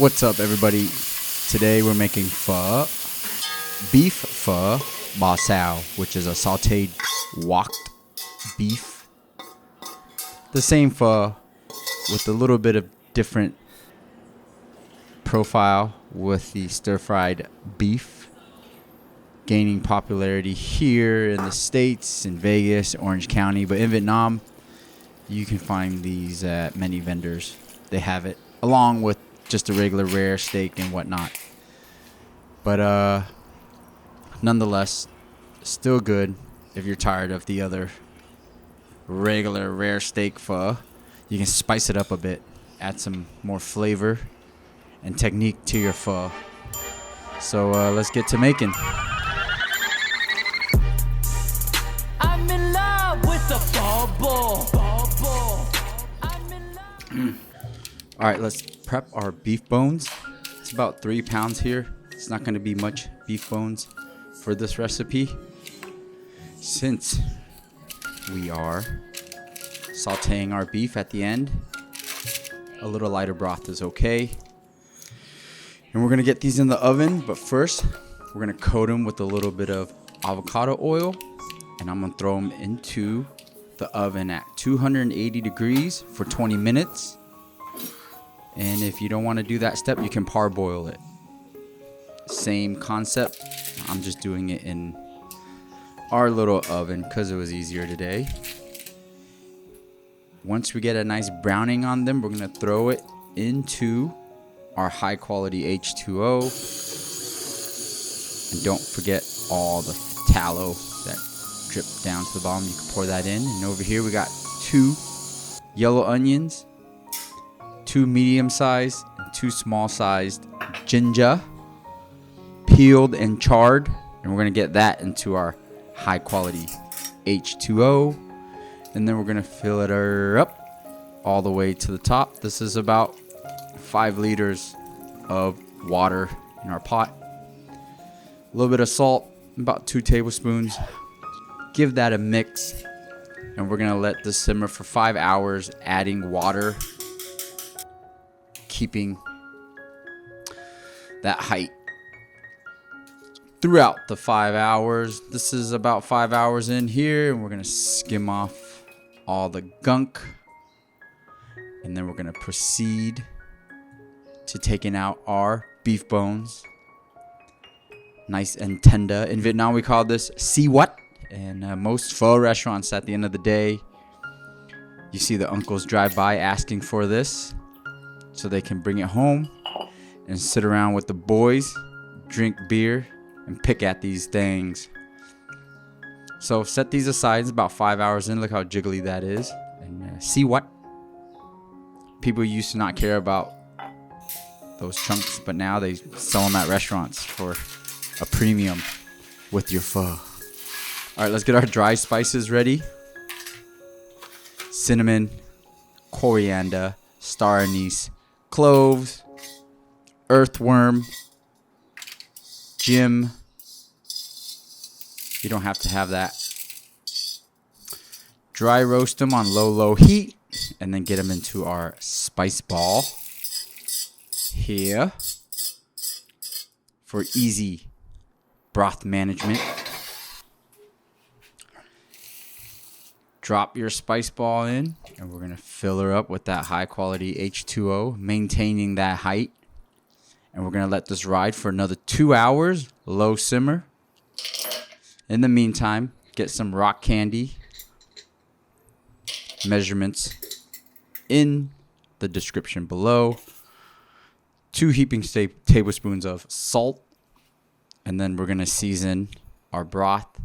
What's up, everybody? Today we're making pho, beef pho ma sao, which is a sauteed wok'd beef. The same pho with a little bit of different profile with the stir-fried beef gaining popularity here in the States, in Vegas, Orange County, but in Vietnam you can find these at many vendors. They have it along with just a regular rare steak and whatnot. But nonetheless, still good if you're tired of the other regular rare steak pho. You can spice it up a bit, add some more flavor and technique to your pho. So let's get to making. I'm in love with the bubble. All right, let's prep our beef bones. It's about 3 pounds here. It's not going to be much beef bones for this recipe, since we are sauteing our beef at the end. A little lighter broth is okay. And we're going to get these in the oven, but first we're going to coat them with a little bit of avocado oil, and I'm going to throw them into the oven at 280 degrees for 20 minutes. And if you don't want to do that step, you can parboil it. Same concept. I'm just doing it in our little oven because it was easier today. Once we get a nice browning on them, we're going to throw it into our high quality H2O. And don't forget all the tallow that dripped down to the bottom. You can pour that in. And over here we got 2 yellow onions, 2 medium-sized and 2 small-sized ginger, peeled and charred, and we're going to get that into our high-quality H2O, and then we're going to fill it up all the way to the top. This is about 5 liters of water in our pot. A little bit of salt, about 2 tablespoons. Give that a mix, and we're going to let this simmer for 5 hours, adding water, keeping that height throughout the 5 hours. This is about 5 hours in here, and we're going to skim off all the gunk, and then we're going to proceed to taking out our beef bones, nice and tender. In Vietnam we call this si wat, and most pho restaurants at the end of the day you see the uncles drive by asking for this so they can bring it home and sit around with the boys, drink beer, and pick at these things. So set these aside. It's about 5 hours in. Look how jiggly that is. And see what? People used to not care about those chunks, but now they sell them at restaurants for a premium with your pho. All right, let's get our dry spices ready. Cinnamon, coriander, star anise, cloves, earthworm, gym. You don't have to have that. Dry roast them on low heat, and then get them into our spice ball here for easy broth management. Drop your spice ball in, and we're going to fill her up with that high quality H2O, maintaining that height. And we're going to let this ride for another 2 hours, low simmer. In the meantime, get some rock candy. Measurements in the description below. 2 heaping tablespoons of salt. And then we're going to season our broth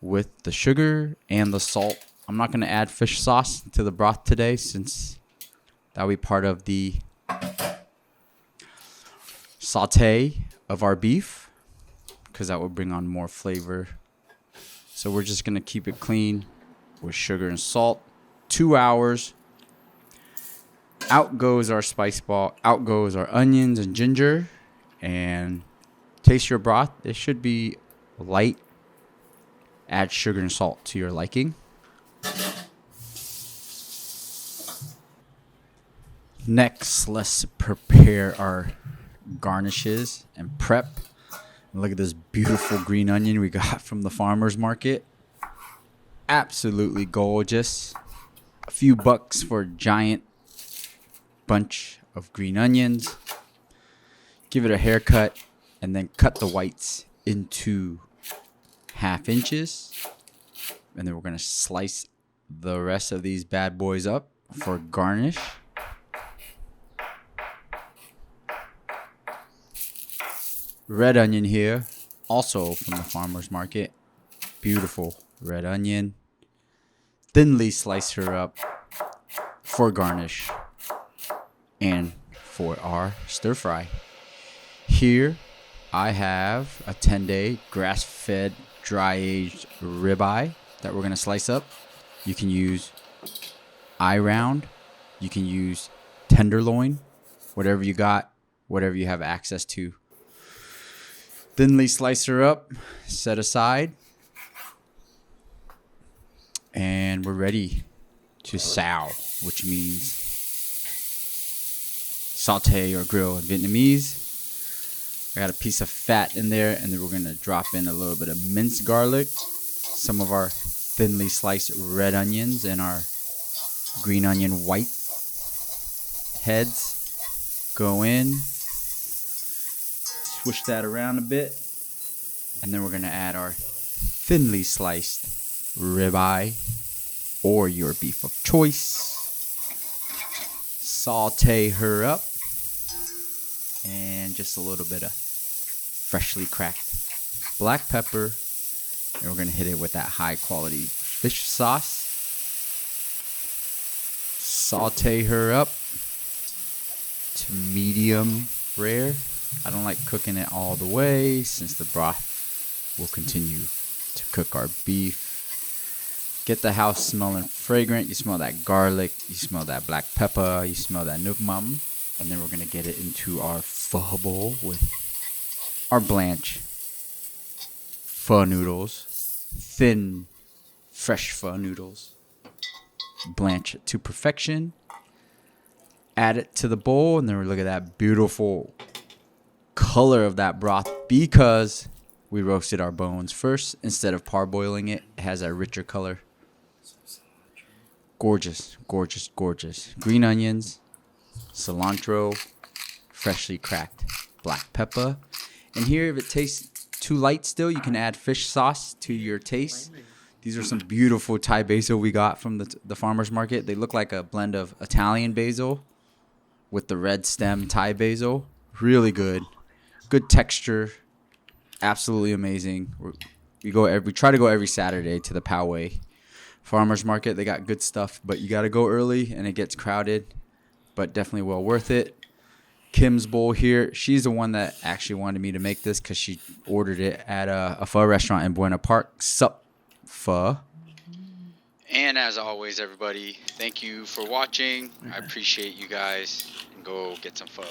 with the sugar and the salt. I'm not going to add fish sauce to the broth today, since that'll be part of the saute of our beef, because that will bring on more flavor. So we're just going to keep it clean with sugar and salt. 2 hours. Out goes our spice ball. Out goes our onions and ginger. And taste your broth. It should be light. Add sugar and salt to your liking. Next, let's prepare our garnishes and prep. Look at this beautiful green onion we got from the farmer's market. Absolutely gorgeous. A few bucks for a giant bunch of green onions. Give it a haircut and then cut the whites into 1/2 inches. And then we're going to slice the rest of these bad boys up for garnish. Red onion here, also from the farmer's market. Beautiful red onion. Thinly slice her up for garnish and for our stir fry. Here I have a 10-day grass-fed, dry-aged ribeye that we're going to slice up. You can use eye round. You can use tenderloin. Whatever you got, whatever you have access to. Thinly slice her up, set aside. And we're ready to sao, which means saute or grill in Vietnamese. I got a piece of fat in there, and then we're going to drop in a little bit of minced garlic, some of our thinly sliced red onions, and our green onion white heads. Go in, swish that around a bit, and then we're going to add our thinly sliced ribeye or your beef of choice. Saute her up, and just a little bit of freshly cracked black pepper, and we're going to hit it with that high quality fish sauce. Saute her up to medium rare. I don't like cooking it all the way since the broth will continue to cook our beef. Get the house smelling fragrant. You smell that garlic. You smell that black pepper. You smell that nuoc mam. And then we're going to get it into our pho bowl with our blanch pho noodles. Thin, fresh pho noodles. Blanch it to perfection. Add it to the bowl. And then we look at that beautiful color of that broth because we roasted our bones first instead of parboiling it. It has a richer color. Gorgeous, gorgeous, gorgeous. Green onions, cilantro, freshly cracked black pepper. And here, if it tastes too light still, you can add fish sauce to your taste. These are some beautiful Thai basil we got from the farmer's market. They look like a blend of Italian basil with the red stem Thai basil. Really good. Good texture. Absolutely amazing. We try to go every Saturday to the Poway Farmer's Market. They got good stuff, but you got to go early and it gets crowded, but definitely well worth it. Kim's bowl here. She's the one that actually wanted me to make this because she ordered it at a pho restaurant in Buena Park. Sup Pho. And as always, everybody, thank you for watching. I appreciate you guys. And go get some pho.